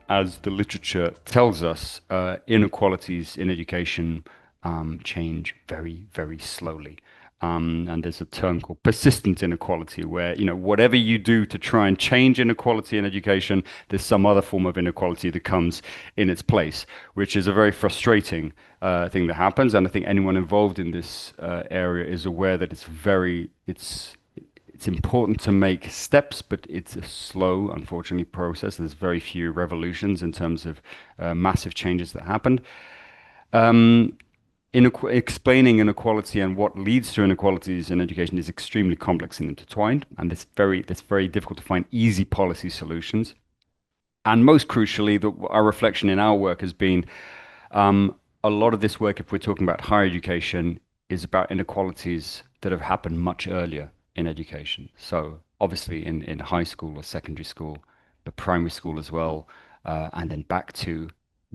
as the literature tells us, inequalities in education change very, very slowly. And there's a term called persistent inequality, where, whatever you do to try and change inequality in education, there's some other form of inequality that comes in its place, which is a very frustrating thing that happens. And I think anyone involved in this area is aware that it's important to make steps, but it's a slow, unfortunately, process. There's very few revolutions in terms of massive changes that happened. Explaining inequality and what leads to inequalities in education is extremely complex and intertwined, and it's very difficult to find easy policy solutions. And most crucially, our reflection in our work has been a lot of this work, if we're talking about higher education, is about inequalities that have happened much earlier in education. So obviously in high school or secondary school, but primary school as well, and then back to,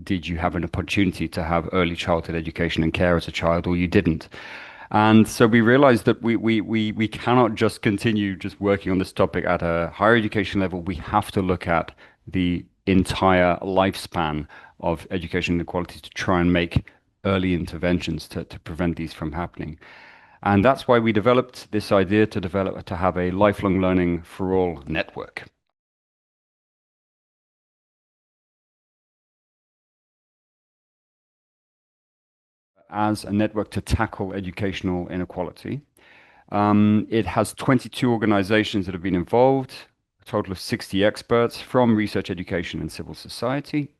did you have an opportunity to have early childhood education and care as a child, or you didn't? And so we realized that we cannot just continue just working on this topic at a higher education level. We have to look at the entire lifespan of education inequalities to try and make early interventions to prevent these from happening. And that's why we developed this idea to have a lifelong learning for all network. As a network to tackle educational inequality. It has 22 organizations that have been involved, a total of 60 experts from research, education, and civil society.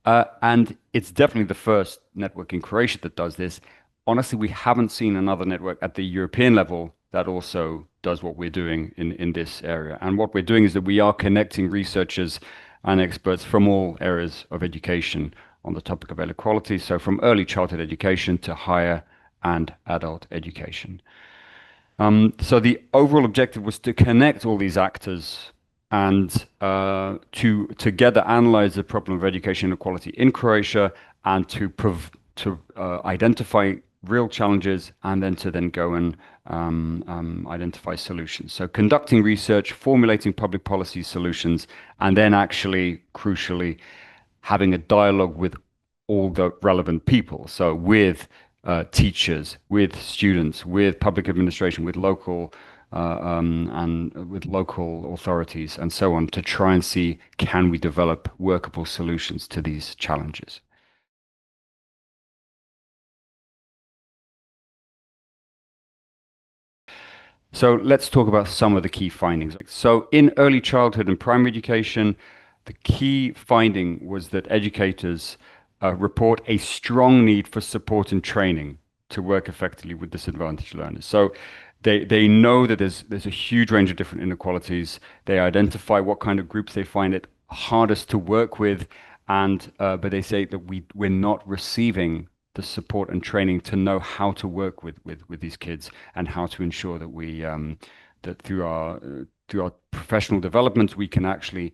And it's definitely the first network in Croatia that does this. Honestly, we haven't seen another network at the European level that also does what we're doing in this area. And what we're doing is that we are connecting researchers and experts from all areas of education on the topic of inequality, so from early childhood education to higher and adult education. So the overall objective was to connect all these actors and to together analyze the problem of education inequality in Croatia, and to identify real challenges, and then go and identify solutions. So conducting research, formulating public policy solutions, and then actually, crucially, having a dialogue with all the relevant people. So with teachers, with students, with public administration, with local and with local authorities, and so on, to try and see, can we develop workable solutions to these challenges. So let's talk about some of the key findings. So in early childhood and primary education, the key finding was that educators report a strong need for support and training to work effectively with disadvantaged learners. So they know that there's a huge range of different inequalities. They identify what kind of groups they find it hardest to work with, and but they say that we're not receiving the support and training to know how to work with these kids, and how to ensure that we that through our professional development we can actually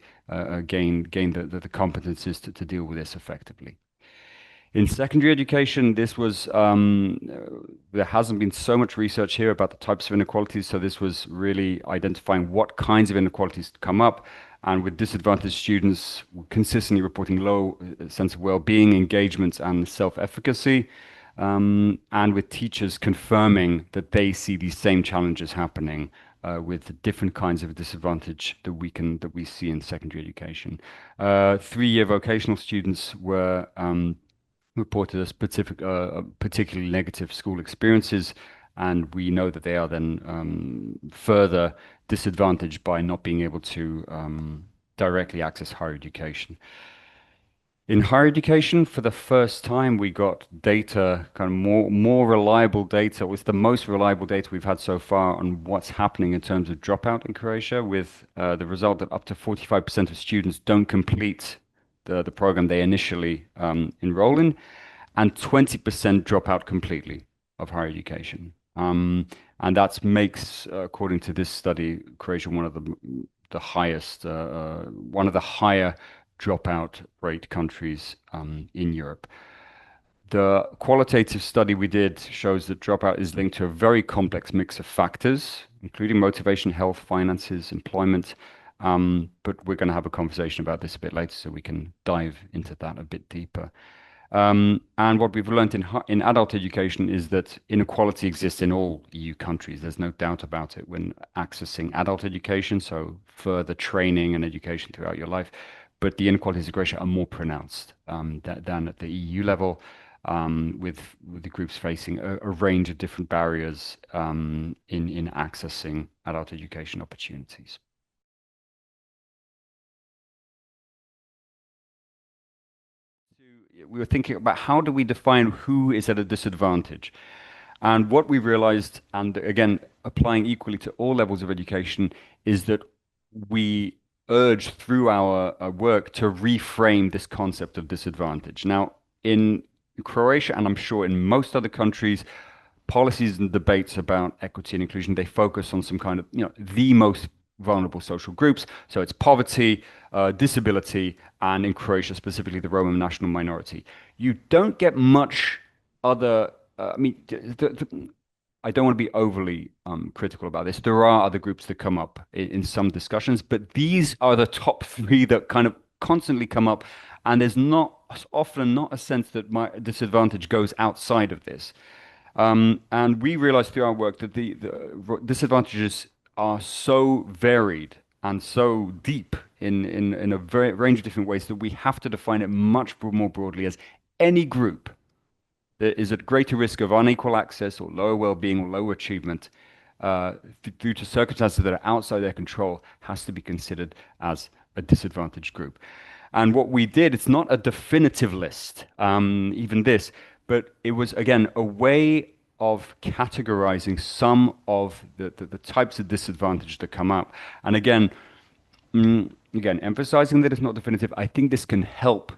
gain the competencies to deal with this effectively. In secondary education, this was there hasn't been so much research here about the types of inequalities, so this was really identifying what kinds of inequalities come up, and with disadvantaged students consistently reporting low sense of well-being, engagement, and self-efficacy, and with teachers confirming that they see these same challenges happening with the different kinds of disadvantage that we see in secondary education. 3-year vocational students were reported as particularly negative school experiences, and we know that they are then further disadvantaged by not being able to directly access higher education. In higher education, for the first time, we got data, kind of more reliable data. It was the most reliable data we've had so far on what's happening in terms of dropout in Croatia, with the result that up to 45% of students don't complete the program they initially enroll in, and 20% drop out completely of higher education. And that makes, according to this study, Croatia one of the highest, one of the higher dropout rate countries in Europe. The qualitative study we did shows that dropout is linked to a very complex mix of factors, including motivation, health, finances, employment, but we're going to have a conversation about this a bit later so we can dive into that a bit deeper. And what we've learned in adult education is that inequality exists in all EU countries. There's no doubt about it when accessing adult education, so further training and education throughout your life. But the inequalities in Croatia are more pronounced than at the EU level, with the groups facing a range of different barriers in accessing adult education opportunities. We were thinking about how do we define who is at a disadvantage? And what we realized, and again, applying equally to all levels of education, is that we urge through our work to reframe this concept of disadvantage. Now, in Croatia, and I'm sure in most other countries, policies and debates about equity and inclusion, they focus on some kind of, the most vulnerable social groups. So it's poverty, disability, and in Croatia specifically, the Roma national minority. You don't get much other. I don't want to be overly critical about this. There are other groups that come up in some discussions, but these are the top three that kind of constantly come up, and there's not often not a sense that my disadvantage goes outside of this. And we realized through our work that the disadvantages are so varied and so deep in a very range of different ways that we have to define it much more broadly as any group that is at greater risk of unequal access or lower well-being or lower achievement due to circumstances that are outside their control has to be considered as a disadvantaged group. And what we did, it's not a definitive list, even this, but it was, again, a way of categorizing some of the types of disadvantage that come up. And again, emphasizing that it's not definitive, I think this can help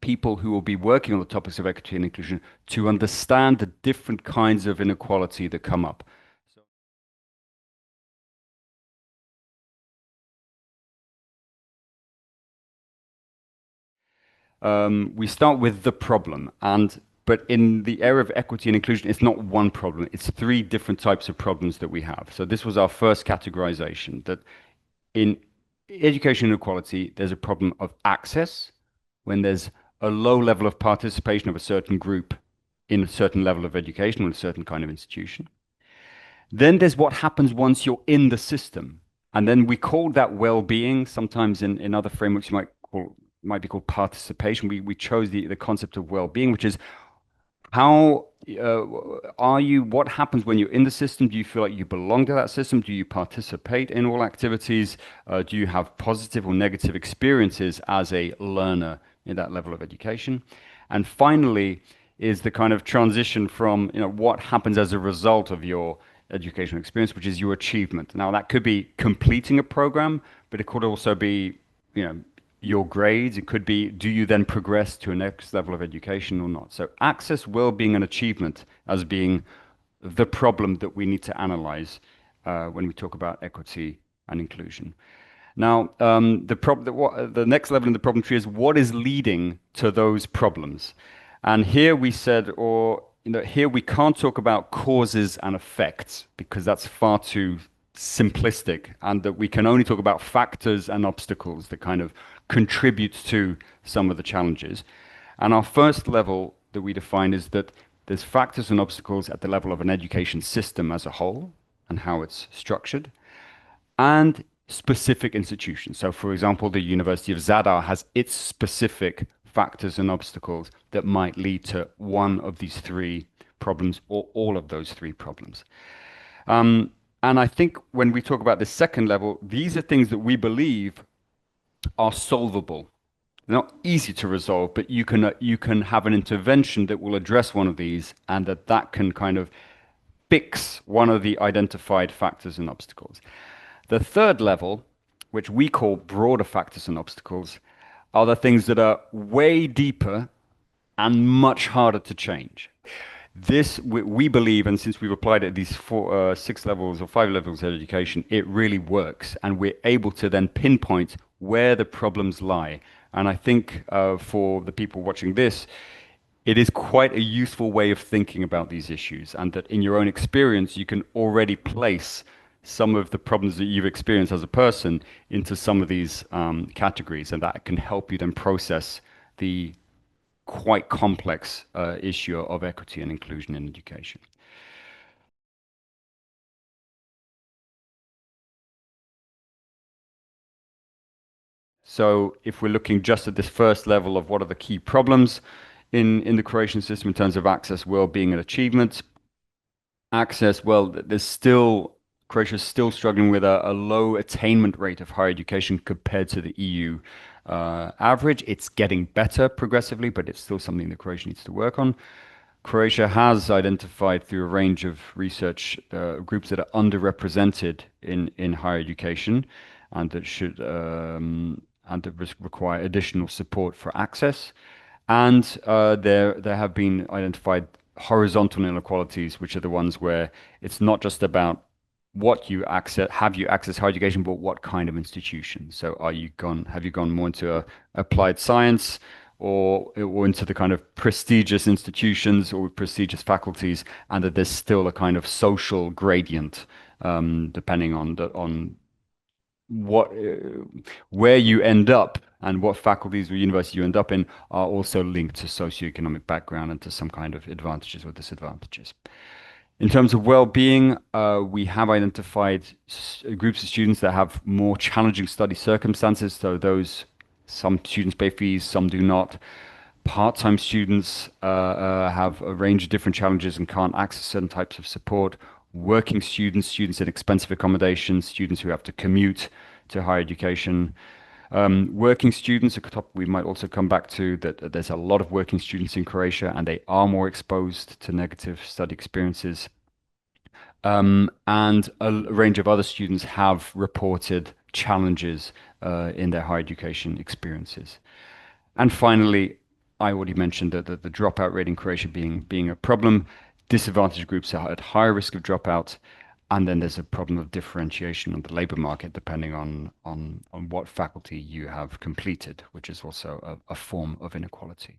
people who will be working on the topics of equity and inclusion to understand the different kinds of inequality that come up. We start with the problem, but in the area of equity and inclusion, it's not one problem. It's three different types of problems that we have. So this was our first categorization, that in education inequality, there's a problem of access when there's a low level of participation of a certain group in a certain level of education or a certain kind of institution. Then there's what happens once you're in the system. And then we call that well-being. Sometimes in other frameworks, you might be called participation. We chose the concept of well-being, which is how are you, what happens when you're in the system? Do you feel like you belong to that system? Do you participate in all activities? Do you have positive or negative experiences as a learner in that level of education? And finally, is the kind of transition from, what happens as a result of your educational experience, which is your achievement. Now, that could be completing a program, but it could also be, your grades. It could be, do you then progress to a next level of education or not? So access, well-being, and achievement as being the problem that we need to analyze when we talk about equity and inclusion. Now, the next level in the problem tree is what is leading to those problems. And here we said, here we can't talk about causes and effects because that's far too simplistic, and that we can only talk about factors and obstacles that kind of contribute to some of the challenges. And our first level that we define is that there's factors and obstacles at the level of an education system as a whole and how it's structured, and specific institutions. So, for example, the University of Zadar has its specific factors and obstacles that might lead to one of these three problems or all of those three problems. And I think when we talk about the second level, these are things that we believe are solvable. They're not easy to resolve, but you can have an intervention that will address one of these, and that can kind of fix one of the identified factors and obstacles. The third level, which we call broader factors and obstacles, are the things that are way deeper and much harder to change. This we believe, and since we've applied it at these six levels or five levels of education, it really works, and we're able to then pinpoint where the problems lie. And I think for the people watching this, it is quite a useful way of thinking about these issues, and that in your own experience, you can already place some of the problems that you've experienced as a person into some of these categories, and that can help you then process the quite complex issue of equity and inclusion in education. So if we're looking just at this first level of what are the key problems in the Croatian system in terms of access, well-being, and achievement, access, well, there's still, Croatia is still struggling with a low attainment rate of higher education compared to the EU average. It's getting better progressively, but it's still something that Croatia needs to work on. Croatia has identified through a range of research groups that are underrepresented in higher education and that should and that require additional support for access. And there have been identified horizontal inequalities, which are the ones where it's not just about what you access, have you access higher education, but what kind of institution. So have you gone more into applied science or into the kind of prestigious institutions or prestigious faculties, and that there's still a kind of social gradient depending on what where you end up and what faculties or university you end up in are also linked to socioeconomic background and to some kind of advantages or disadvantages. In terms of well-being, we have identified groups of students that have more challenging study circumstances. So some students pay fees, some do not. Part-time students have a range of different challenges and can't access certain types of support. Working students, students in expensive accommodation, students who have to commute to higher education. Working students, a topic we might also come back to, that there's a lot of working students in Croatia and they are more exposed to negative study experiences. And a range of other students have reported challenges in their higher education experiences. And finally, I already mentioned that the dropout rate in Croatia being a problem. Disadvantaged groups are at higher risk of dropout. And then there's a problem of differentiation on the labor market depending on what faculty you have completed, which is also a form of inequality.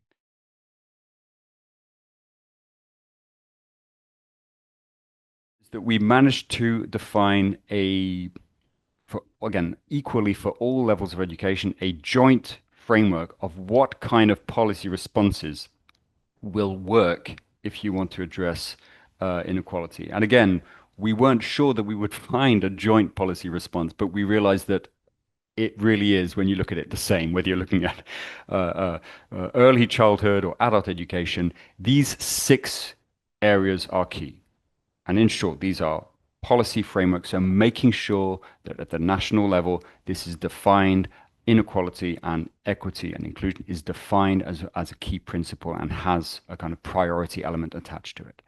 That we managed to define again, equally for all levels of education, a joint framework of what kind of policy responses will work if you want to address inequality. And again, we weren't sure that we would find a joint policy response, but we realized that it really is, when you look at it, the same, whether you're looking at early childhood or adult education. These 6 areas are key. And in short, these are policy frameworks, so making sure that at the national level, this is defined, inequality and equity and inclusion is defined as a key principle and has a kind of priority element attached to it.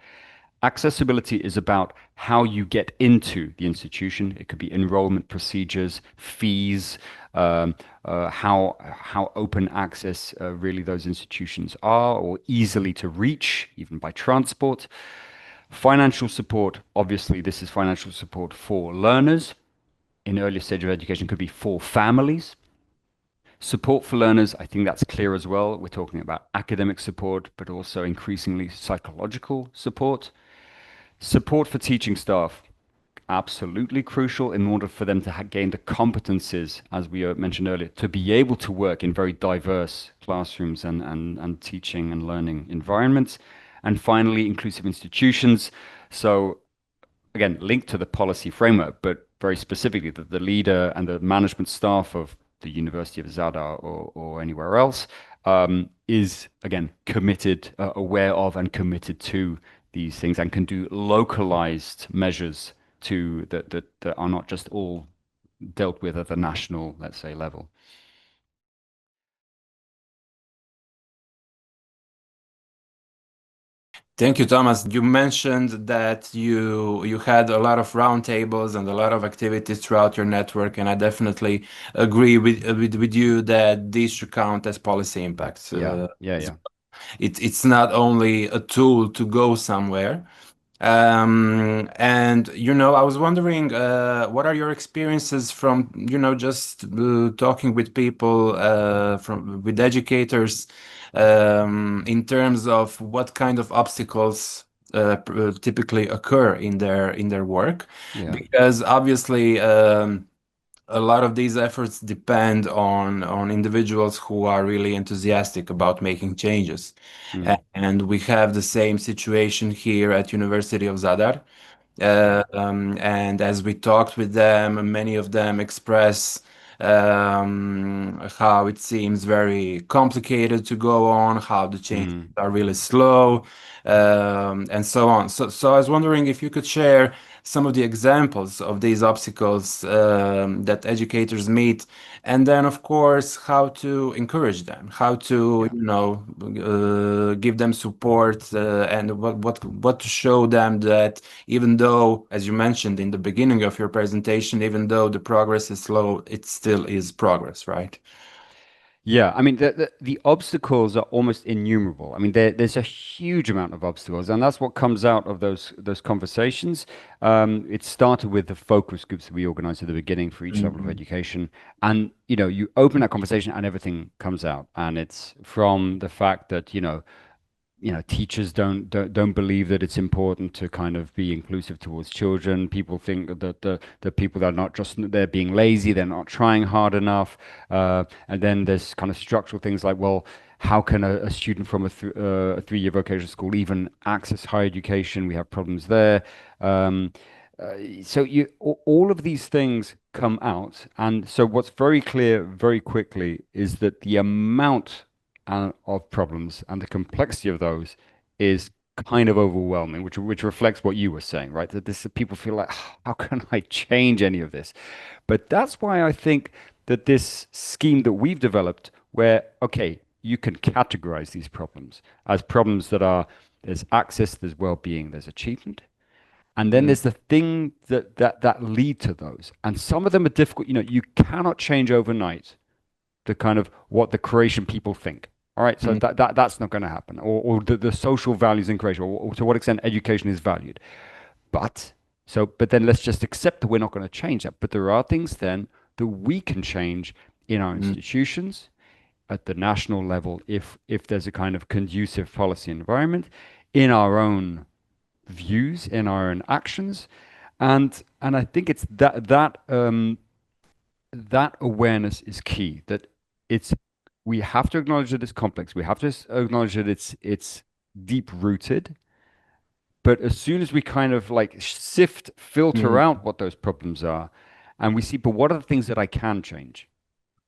Accessibility is about how you get into the institution. It could be enrollment procedures, fees, how open access really those institutions are, or easily to reach, even by transport. Financial support, obviously, this is financial support for learners. In earlier stage of education, could be for families. Support for learners, I think that's clear as well. We're talking about academic support, but also increasingly psychological support. Support for teaching staff, absolutely crucial in order for them to gain the competencies, as we mentioned earlier, to be able to work in very diverse classrooms and teaching and learning environments. And finally, inclusive institutions. So again, linked to the policy framework, but very specifically that the leader and the management staff of the University of Zadar or anywhere else is, again, committed, aware of and committed to these things and can do localized measures that are not just all dealt with at the national, let's say, level. Thank you, Thomas. You mentioned that you had a lot of roundtables and a lot of activities throughout your network, and I definitely agree with you that these should count as policy impacts. Yeah. It's not only a tool to go somewhere. And I was wondering, what are your experiences from, just talking with people, with educators, in terms of what kind of obstacles typically occur in their work, Yeah. because obviously a lot of these efforts depend on individuals who are really enthusiastic about making changes. Mm. And we have the same situation here at University of Zadar. Yeah. And as we talked with them, many of them express how it seems very complicated to go on, how the changes Mm. are really slow, and so on. So I was wondering if you could share some of the examples of these obstacles that educators meet, and then, of course, how to encourage them, how to, Yeah. give them support, and what to show them that even though, as you mentioned in the beginning of your presentation, even though the progress is slow, it still is progress, right? Yeah, I mean the obstacles are almost innumerable. I mean there's a huge amount of obstacles, and that's what comes out of those conversations. It started with the focus groups that we organized at the beginning for each level of Mm, education, and you open that conversation and everything comes out, and it's from the fact that teachers don't believe that it's important to kind of be inclusive towards children. People think that the people that are not just they're being lazy, they're not trying hard enough. And then there's kind of structural things like, well, how can a student from a 3-year vocational school even access higher education? We have problems there. Um, so all of these things come out, and so what's very clear very quickly is that the amount of problems and the complexity of those is kind of overwhelming, which reflects what you were saying, right? That this people feel like, how can I change any of this? But that's why I think that this scheme that we've developed, where okay, you can categorize these problems as problems that are there's access, there's well-being, there's achievement, and then mm, there's the thing that lead to those, and some of them are difficult. You cannot change overnight the kind of what the Croatian people think. All right, so mm, that's not going to happen, or the social values in Croatia, or to what extent education is valued. But but then let's just accept that we're not going to change that. But there are things then that we can change in our mm, institutions at the national level if there's a kind of conducive policy environment in our own views, in our own actions, and I think it's that awareness is key. That it's we have to acknowledge that it's complex. We have to acknowledge that it's deep rooted. But as soon as we kind of like sift, filter mm, out what those problems are, and we see, but what are the things that I can change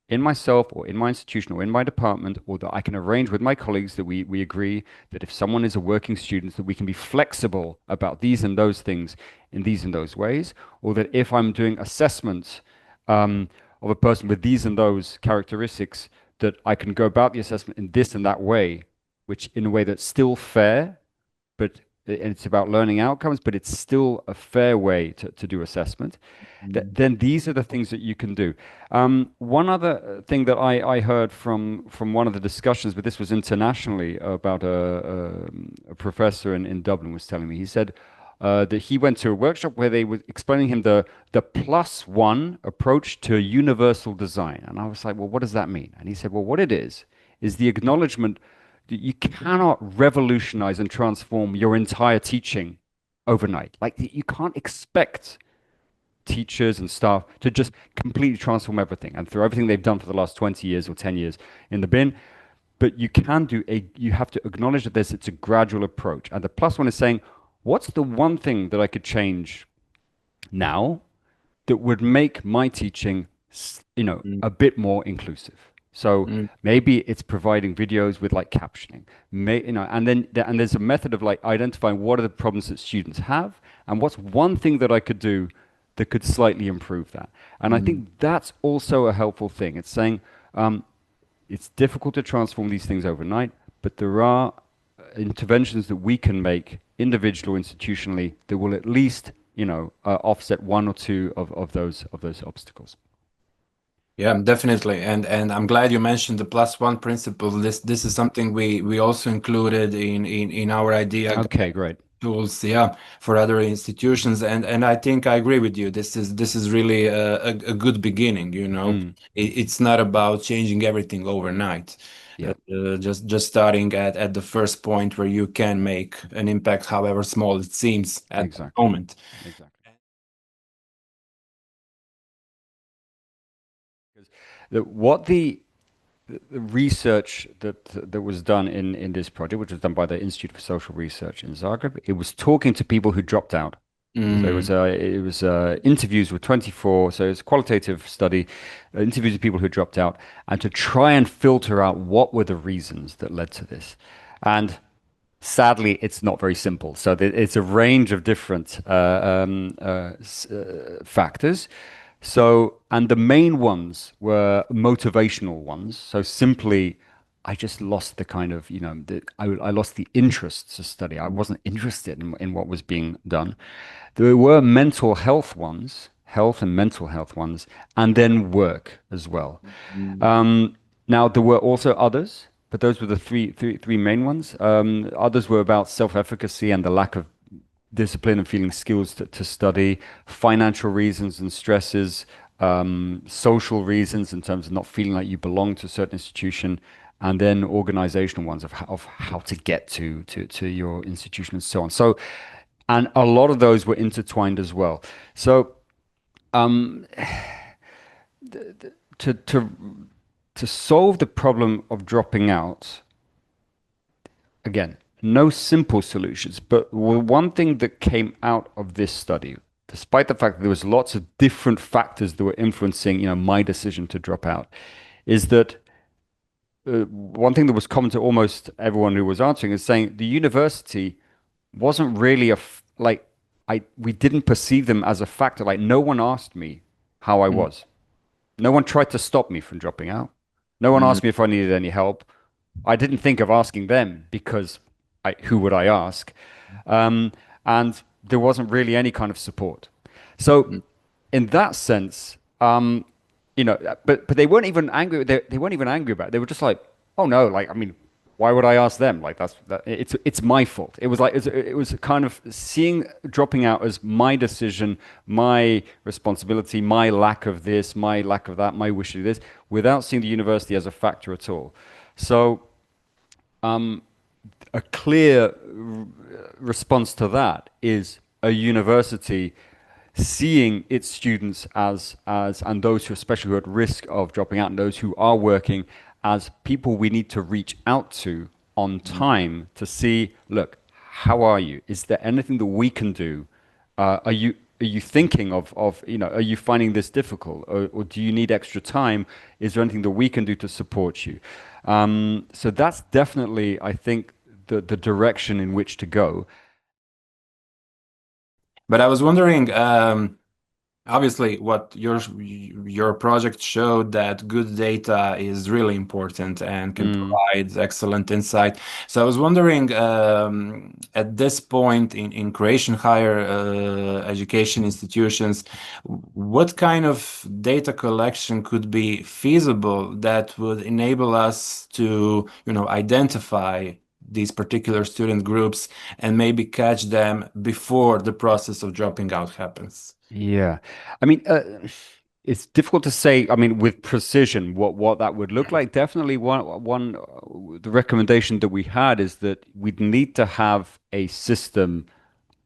in myself or in my institution or in my department, or that I can arrange with my colleagues that we agree that if someone is a working student, that we can be flexible about these and those things in these and those ways, or that if I'm doing assessments of a person with these and those characteristics, that I can go about the assessment in this and that way, which in a way that's still fair, but and it's about learning outcomes, but it's still a fair way to do assessment. mm, Then these are the things that you can do. One other thing that I heard from one of the discussions, but this was internationally about a professor in Dublin was telling me. He said that he went to a workshop where they were explaining him the plus one approach to universal design, and I was like, well, what does that mean? And he said, well, what it is the acknowledgement that you cannot revolutionize and transform your entire teaching overnight. Like you can't expect teachers and staff to just completely transform everything and throw everything they've done for the last 20 years or 10 years in the bin. But you have to acknowledge that it's a gradual approach. And the plus one is saying, what's the one thing that I could change now that would make my teaching, mm, a bit more inclusive. So mm, maybe it's providing videos with like captioning, and then and there's a method of like identifying what are the problems that students have, and what's one thing that I could do that could slightly improve that. And I mm. think that's also a helpful thing. It's saying it's difficult to transform these things overnight, but there are interventions that we can make individually or institutionally that will at least offset one or two of those obstacles. Yeah, definitely. And I'm glad you mentioned the plus one principle. This is something we also included in our idea Okay, great. tools, yeah, for other institutions. And I think I agree with you. This is really a good beginning, you know. Mm, It's not about changing everything overnight. yeah, Just starting at the first point where you can make an impact, however small it seems at the exactly, moment. exactly. Because what the research that was done in this project, which was done by the Institute for Social Research in Zagreb, it was talking to people who dropped out. So Mm, it was interviews with 24. So it's a qualitative study, interviews with people who dropped out, and to try and filter out what were the reasons that led to this. And sadly, it's not very simple. So it's a range of different factors. So, and the main ones were motivational ones. So simply, I just lost the kind of, I lost the interest to study. I wasn't interested in what was being done. There were mental health ones, health and mental health ones, and then work as well. Now, there were also others, but those were the three main ones. Others were about self-efficacy and the lack of discipline and feeling skills to study, financial reasons and stresses, social reasons in terms of not feeling like you belong to a certain institution, and then organizational ones of how to get to your institution and so on. So, and a lot of those were intertwined as well. So, to to to solve the problem of dropping out, again, no simple solutions, but one thing that came out of this study, despite the fact that there was lots of different factors that were influencing, my decision to drop out, is that one thing that was common to almost everyone who was answering is saying the university wasn't really like we didn't perceive them as a factor. Like no one asked me how I mm, was. No one tried to stop me from dropping out. No one mm, asked me if I needed any help. I didn't think of asking them because who would I ask? Um, and there wasn't really any kind of support. So, mm. in that sense, but they weren't even angry. They weren't even angry about it. They were just like, oh no, like I mean, why would I ask them? Like it's my fault. It was like it was kind of seeing dropping out as my decision, my responsibility, my lack of this, my lack of that, my wish to do this, without seeing the university as a factor at all. So a clear response to that is a university seeing its students as and those who especially who are at risk of dropping out and those who are working as people we need to reach out to on time to see, look, how are you? Is there anything that we can do? Are you thinking of are you finding this difficult, or do you need extra time? Is there anything that we can do to support you? So that's definitely, I think, the direction in which to go. But I was wondering, obviously, what your project showed that good data is really important and can Mm. provide excellent insight. So I was wondering, at this point in Croatian higher education institutions, what kind of data collection could be feasible that would enable us to, identify these particular student groups and maybe catch them before the process of dropping out happens? Yeah, I mean, it's difficult to say. I mean, with precision, what that would look like. Definitely, the recommendation that we had is that we'd need to have a system,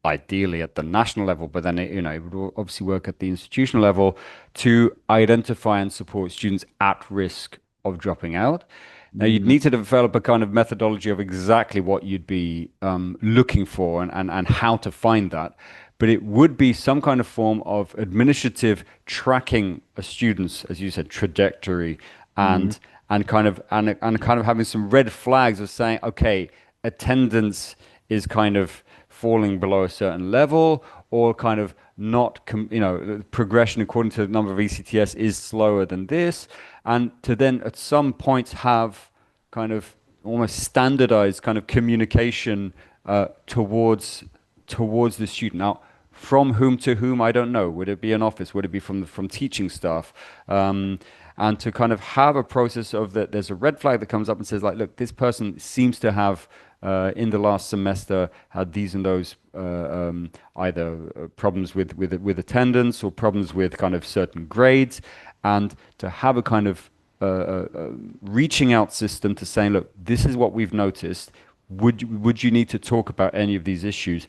ideally at the national level, but then it would obviously work at the institutional level to identify and support students at risk of dropping out. Now, you'd Mm, need to develop a kind of methodology of exactly what you'd be looking for and how to find that. But it would be some kind of form of administrative tracking a student's, as you said, trajectory mm, and kind of having some red flags of saying, okay, attendance is kind of falling below a certain level, or kind of not, progression according to the number of ECTS is slower than this, and to then at some points have kind of almost standardized kind of communication towards the student. Now, from whom to whom, I don't know. Would it be an office? Would it be from teaching staff? And to kind of have a process of that, there's a red flag that comes up and says like, look, this person seems to have in the last semester had these and those either problems with attendance or problems with kind of certain grades, and to have a kind of reaching out system to saying, look, this is what we've noticed. Would you need to talk about any of these issues?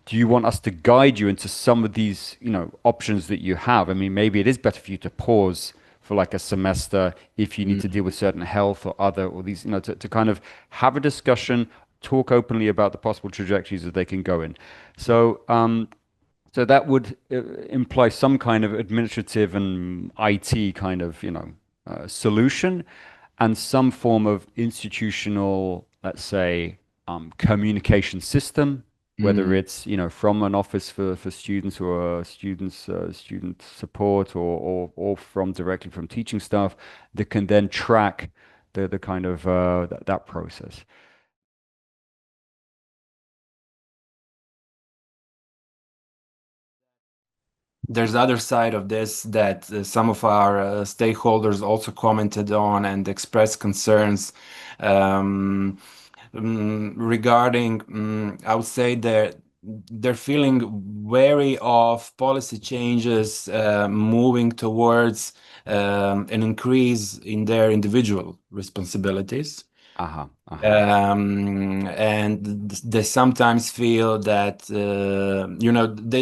Do you want us to guide you into some of these, options that you have? I mean, maybe it is better for you to pause for like a semester if you need to deal with certain health or other, or these, to kind of have a discussion, talk openly about the possible trajectories that they can go in. So, so that would imply some kind of administrative and IT kind of, solution, and some form of institutional, let's say, communication system, whether Mm. it's, from an office for students or student support, or from directly from teaching staff that can then track the kind of that process. There's the other side of this that some of our stakeholders also commented on and expressed concerns regarding, I would say they're feeling wary of policy changes moving towards an increase in their individual responsibilities. Aha, aha. And they sometimes feel that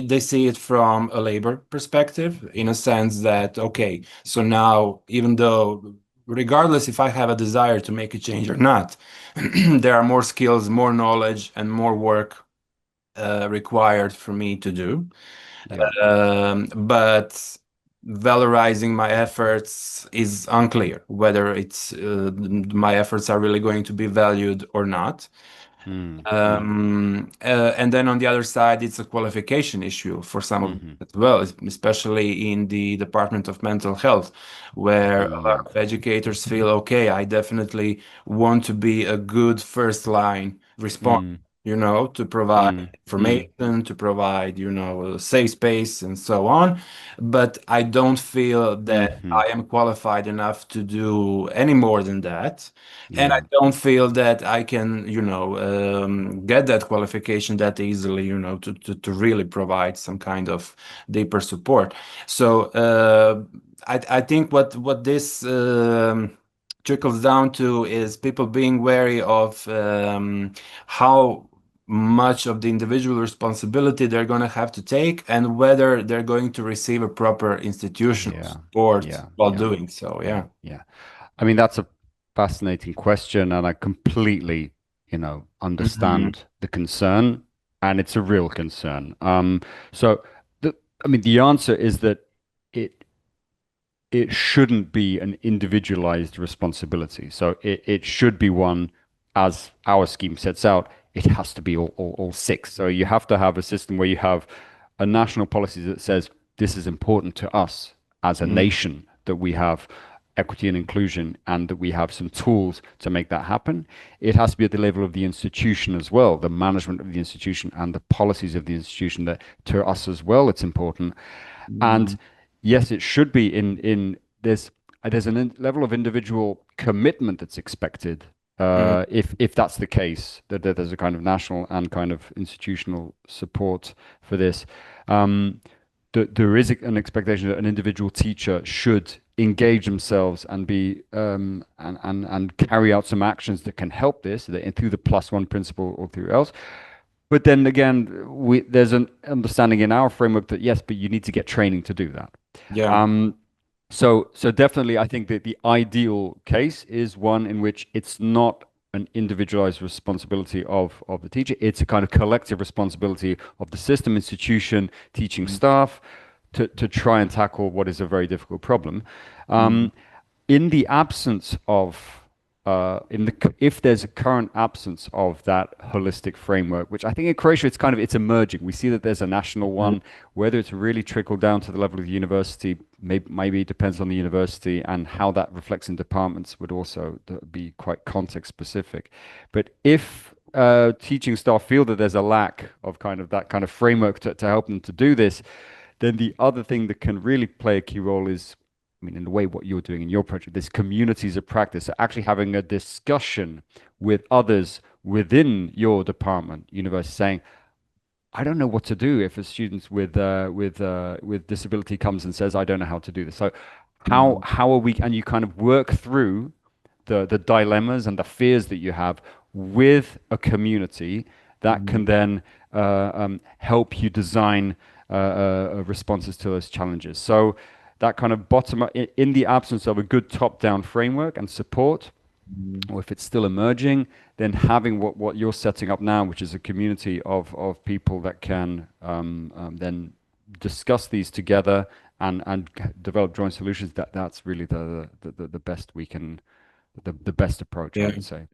they see it from a labor perspective, in a sense that, okay, so now, even though, regardless if I have a desire to make a change or not, there are more skills, more knowledge, and more work required for me to do. Yeah. But valorizing my efforts is unclear whether it's my efforts are really going to be valued or not. Mm, mm, And then on the other side, it's a qualification issue for some of them mm-hmm, as well, especially in the Department of Mental Health, where a lot mm, of educators feel, okay, I definitely want to be a good first line response, mm, to provide mm, mm, information, to provide, a safe space and so on. But I don't feel that mm-hmm. I am qualified enough to do any more than that. And I Yeah. don't feel that I can, get that qualification that easily, to really provide some kind of deeper support. So I think what this trickles down to is people being wary of how much of the individual responsibility they're going to have to take, and whether they're going to receive a proper institutional Yeah. support Yeah. while Yeah. doing so. Yeah. Yeah. Yeah. I mean, that's a fascinating question, and I completely, Mhm. understand the concern, and it's a real concern. So I mean, the answer is that it it shouldn't be an individualized responsibility. So it should be one, as our scheme sets out, it has to be all six. So you have to have a system where you have a national policy that says this is important to us as a Mhm. nation, that we have equity and inclusion, and that we have some tools to make that happen. It has to be at the level of the institution as well, the management of the institution and the policies of the institution, that to us as well it's important. And Mhm. yes, it should be in there's a level of individual commitment that's expected. Mhm. If that's the case, that there's a kind of national and kind of institutional support for this, that there is an expectation that an individual teacher should engage themselves and be and carry out some actions that can help this, that through the plus one principle or through else. But then again, there's an understanding in our framework that yes, but you need to get training to do that. Yeah. Um, so definitely, I think that the ideal case is one in which it's not an individualized responsibility of the teacher. It's a kind of collective responsibility of the system, institution, teaching staff to try and tackle what is a very difficult problem. Mhm. Um, in the absence of if there's a current absence of that holistic framework, which I think in Croatia it's emerging. We see that there's a national Mhm. one. Whether it's really trickled down to the level of the university, maybe it depends on the university, and how that reflects in departments would also be quite context specific. But if teaching staff feel that there's a lack of kind of that kind of framework to help them to do this, then the other thing that can really play a key role is, I mean, in the way what you're doing in your project, this communities of practice, so actually having a discussion with others within your department, university, saying, I don't know what to do if a student with disability comes and says, I don't know how to do this. So how are we, and you kind of work through the dilemmas and the fears that you have with a community that can then help you design responses to those challenges. So that kind of bottom up, in the absence of a good top-down framework and support, or if it's still emerging, then having what you're setting up now, which is a community of people that can then discuss these together and develop joint solutions, that's really the best we can, the best approach, I Yeah. would say.